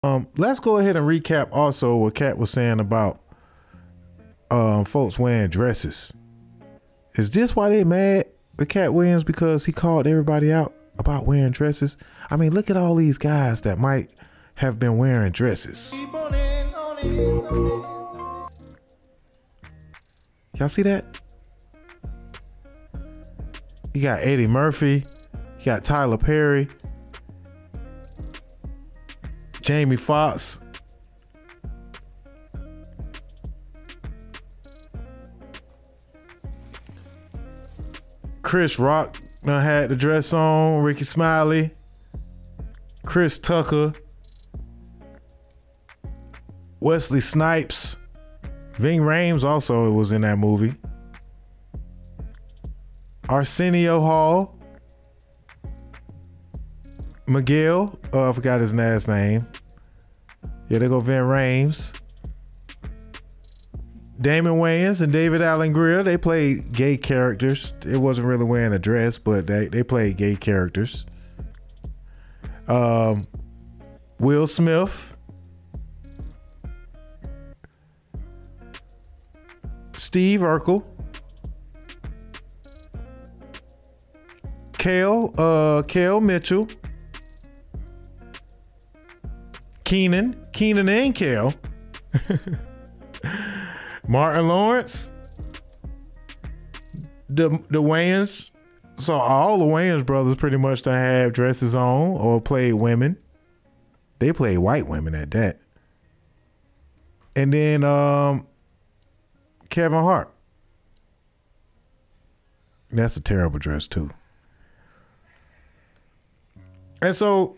Let's go ahead and recap also what Katt was saying about folks wearing dresses. Is this why they mad with Katt Williams? Because he called everybody out about wearing dresses? I mean, look at all these guys that might have been wearing dresses. Y'all see that? You got Eddie Murphy, you got Tyler Perry, Jamie Foxx, Chris Rock done had the dress on, Ricky Smiley, Chris Tucker, Wesley Snipes, Ving Rhames also was in that movie, Arsenio Hall, Miguel, I forgot his last name. Yeah, they go Ving Rhames. Damon Wayans and David Alan Grier, they played gay characters. It wasn't really wearing a dress, but they played gay characters. Will Smith, Steve Urkel, Kel Mitchell, Keenan and Kel, Martin Lawrence, the Wayans. So all the Wayans brothers pretty much done have dresses on or played women. They played white women at that. And then Kevin Hart. That's a terrible dress too. And so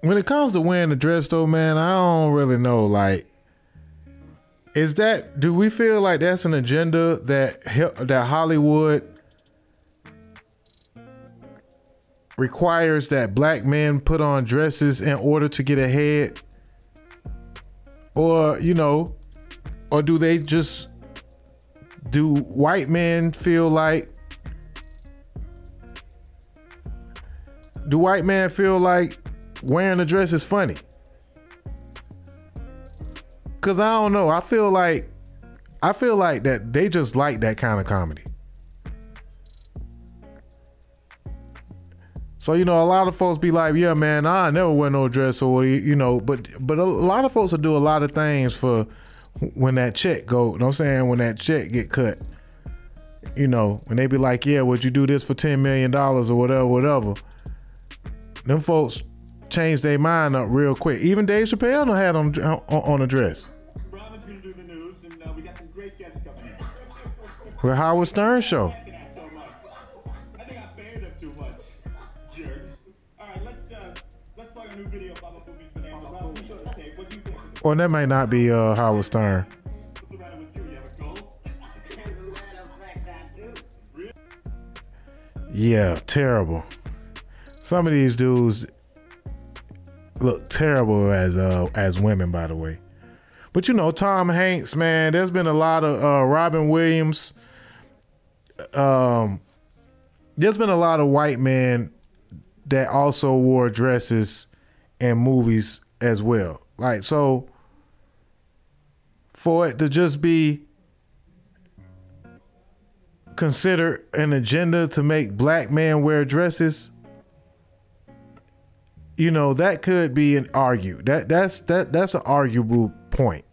when it comes to wearing a dress though, man, I don't really know, like, do we feel like that's an agenda that Hollywood requires that black men put on dresses in order to get ahead? Or, or do white men feel like wearing a dress is funny? Cause I don't know. I feel like that they just like that kind of comedy. So, a lot of folks be like, yeah, man, I never wear no dress, or, but a lot of folks will do a lot of things for when that check go, you know what I'm saying? When that check get cut, when they be like, yeah, would you do this for $10 million or whatever. Them folks change their mind up real quick. Even Dave Chappelle done had on a dress. Robin's gonna do the news, and we got some great guests coming in. With Howard Stern show. I think I fanned him too much. Jerks. All right, let's play a new video about what movie's been named. Robin, you show the tape. What do you think? Or that might not be Howard Stern. What's the matter with you? You have a cold? Yeah, terrible. Some of these dudes look terrible as women, by the way. But Tom Hanks, man, there's been a lot of Robin Williams. There's been a lot of white men that also wore dresses in movies as well. Like, so for it to just be considered an agenda to make black men wear dresses, that could be that's an arguable point.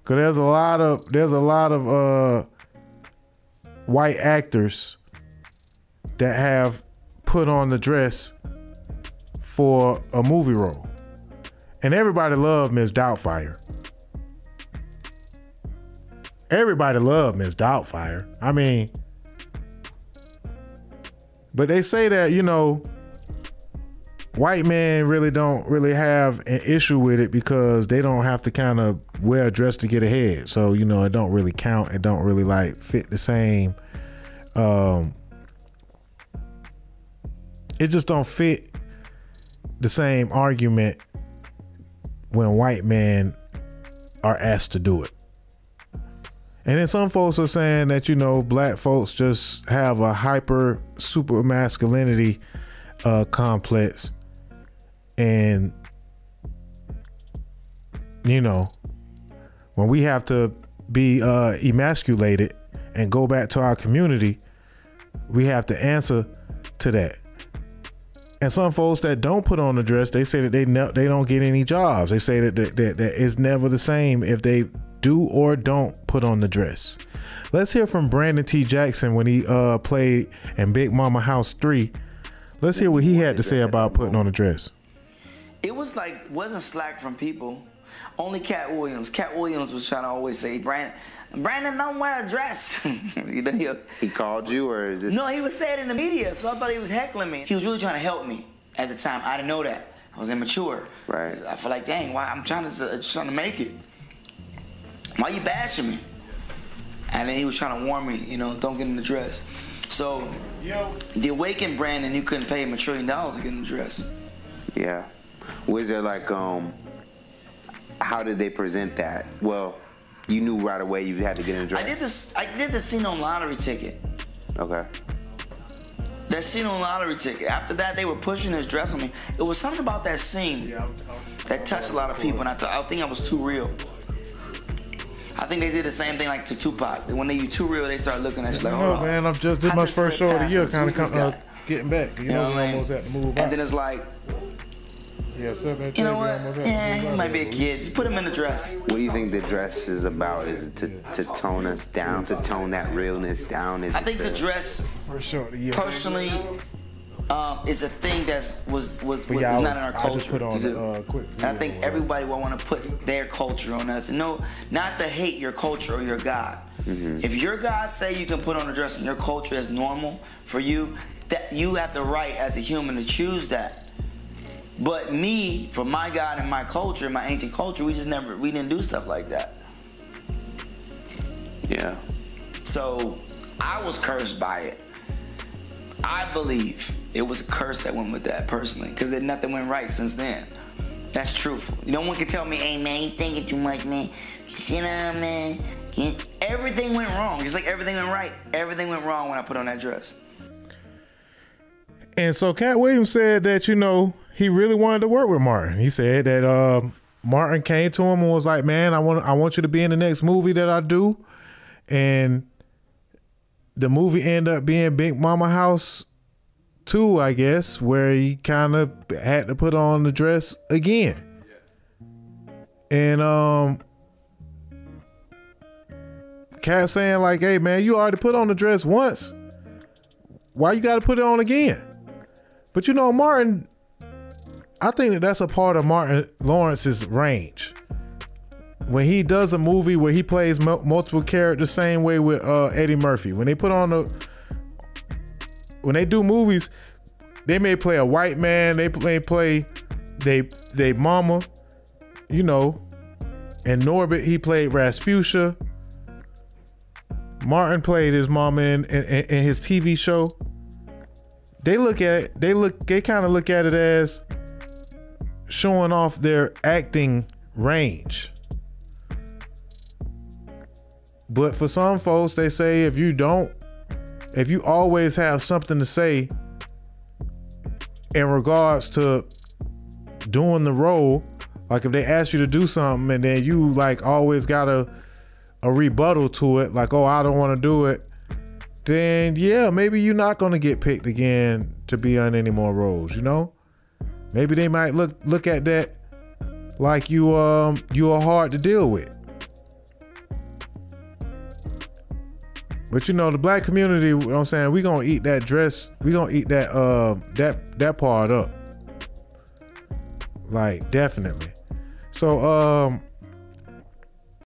Cause there's a lot of white actors that have put on the dress for a movie role. And everybody loved Miss Doubtfire. Everybody loved Miss Doubtfire. I mean, but they say that, white men really don't really have an issue with it because they don't have to kind of wear a dress to get ahead. So, it don't really count. It don't really fit the same. It just don't fit the same argument when white men are asked to do it. And then some folks are saying that, black folks just have a super masculinity complex. And you know, when we have to be emasculated and go back to our community, we have to answer to that. And some folks that don't put on the dress, they say that they don't get any jobs. They say that it's never the same if they do or don't put on the dress. Let's hear from Brandon T. Jackson when he played in Big Mama House 3. Let's hear what he had to say about putting on a dress. It was like, wasn't slack from people. Only Katt Williams. Katt Williams was trying to always say, Brandon, don't wear a dress. You know, he called you, or is this? No, he was saying it in the media, so I thought he was heckling me. He was really trying to help me at the time. I didn't know that. I was immature. Right. I feel like, dang, why I'm trying to make it. Why you bashing me? And then he was trying to warn me, you know, don't get in the dress. So, the awakened Brandon, you couldn't pay him $1 trillion to get in the dress. Yeah. Was there like, how did they present that? Well, you knew right away you had to get in the dress. I did the scene on lottery ticket. Okay. That scene on lottery ticket. After that, they were pushing his dress on me. It was something about that scene that touched a lot of people, and I think I was too real. I think they did the same thing like to Tupac. When they too real, they start looking at you like, hold on. Man, this my first show of the year, kind of getting back. You know, we almost had to move out. And then it's like, yeah, you know what? Yeah, he might be a kid. Just put him in a dress. What do you think the dress is about? Is it to tone us down, to tone that realness down? I think the dress, personally, is a thing that was not in our culture to do. And I think everybody will want to put their culture on us. No, not to hate your culture or your God. Mm-hmm. If your God say you can put on a dress and your culture is normal for you, that you have the right as a human to choose that. But me, for my God and my culture, my ancient culture, we didn't do stuff like that. Yeah. So I was cursed by it. I believe it was a curse that went with that personally, because nothing went right since then. That's truthful. No one can tell me, hey man, you thinking too much, man. Sit down, man. Everything went wrong. Just like everything went right. Everything went wrong when I put on that dress. And so Katt Williams said that, you know, he really wanted to work with Martin. He said that Martin came to him and was like, man, I want you to be in the next movie that I do. And the movie ended up being Big Mama House 2, I guess, where he kind of had to put on the dress again. And Katt saying like, hey man, you already put on the dress once. Why you got to put it on again? But you know, Martin, I think that's a part of Martin Lawrence's range. When he does a movie where he plays multiple characters, same way with Eddie Murphy. When they do movies, they may play a white man, they may play they mama, you know. And Norbit, he played Rasputia. Martin played his mama in his TV show. They kind of look at it as showing off their acting range. But for some folks, they say if you always have something to say in regards to doing the role, like if they ask you to do something and then you like always got a rebuttal to it, like, oh, I don't want to do it, then yeah, maybe you're not going to get picked again to be on any more roles, you know? Maybe they might look at that like you are hard to deal with. But you know, the black community, you know what I'm saying, we gonna eat that dress, we gonna eat that that part up. Like, definitely. So